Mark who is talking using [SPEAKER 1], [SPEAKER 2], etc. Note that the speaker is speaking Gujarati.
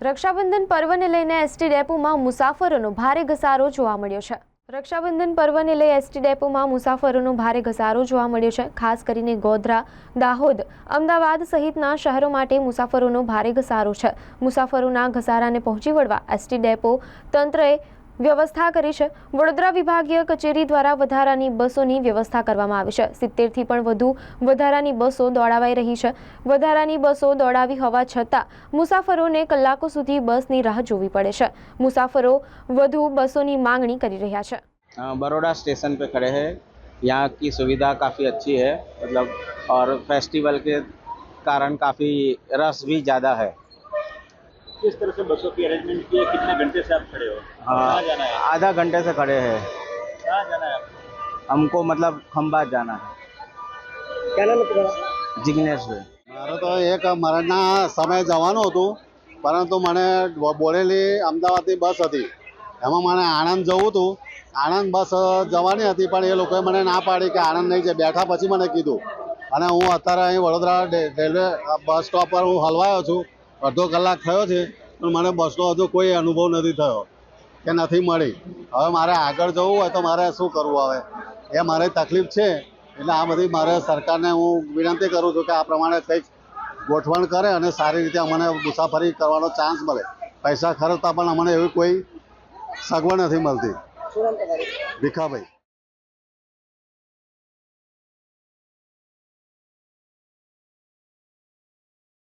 [SPEAKER 1] રક્ષાબંધન પર્વને લઈને એસટી ડેપોમાં મુસાફરોનો ભારે ઘસારો જોવા મળ્યો છે। રક્ષાબંધન પર્વને લઈ એસટી ડેપોમાં મુસાફરોનો ભારે ઘસારો જોવા મળ્યો છે। ખાસ કરીને ગોધરા, દાહોદ, અમદાવાદ સહિતના શહેરો માટે મુસાફરોનો ભારે ઘસારો છે। મુસાફરોના ઘસારાને પહોંચી વળવા એસટી ડેપો તંત્રએ વ્યવસ્થા કરી છે। વડોદરા વિભાગીય કચેરી દ્વારા વધારાની બસોની વ્યવસ્થા કરવામાં આવી છે। 70થી પણ વધુ વધારાની બસો દોડાવાઈ રહી છે। વધારાની બસો દોડાવી હોવા છતાં મુસાફરોને કલાકો સુધી બસની રાહ જોવી પડે છે। મુસાફરો વધુ બસોની માંગણી કરી રહ્યા છે।
[SPEAKER 2] बड़ौदा स्टेशन पे खड़े हैं। यहाँ की सुविधा काफ़ी अच्छी है, मतलब और फेस्टिवल के कारण काफ़ी रश भी ज़्यादा है।
[SPEAKER 3] किस तरह से बसों की अरेंजमेंट की है? कितने घंटे से आप खड़े हो? कहाँ जाना है?
[SPEAKER 2] आधा घंटे से खड़े हैं।
[SPEAKER 3] कहाँ जाना है आपको?
[SPEAKER 2] हमको मतलब खंबात जाना है।
[SPEAKER 3] क्या नाम है तुम्हारा?
[SPEAKER 2] जिग्नेश भाई।
[SPEAKER 4] મારે તો એક મરણના સમયે જવાનું હતું, પરંતુ મને બોલેલી અમદાવાદની બસ હતી, એમાં મને આણંદ જવું હતું। આણંદ બસ જવાની હતી, પણ એ લોકોએ મને ના પાડી કે આણંદ નહીં જાય। બેઠા પછી મને કીધું, અને હું અત્યારે અહીં વડોદરા રેલવે બસ સ્ટોપ પર હું હલવાયો છું। અડધો કલાક થયો છે, પણ મને બસનો હજુ કોઈ અનુભવ નથી થયો કે નથી મળી। હવે મારે આગળ જવું હોય તો મારે શું કરવું? હવે એ મારી તકલીફ છે, એટલે આ બધી મારે સરકારને હું વિનંતી કરું છું કે આ પ્રમાણે કંઈક ગોઠવણ કરે અને સારી રીતે અમને મુસાફરી કરવાનો ચાન્સ મળે। પૈસા ખર્ચતા પણ અમને એવી કોઈ સગવડ નથી મળતી। ભીખાભાઈ।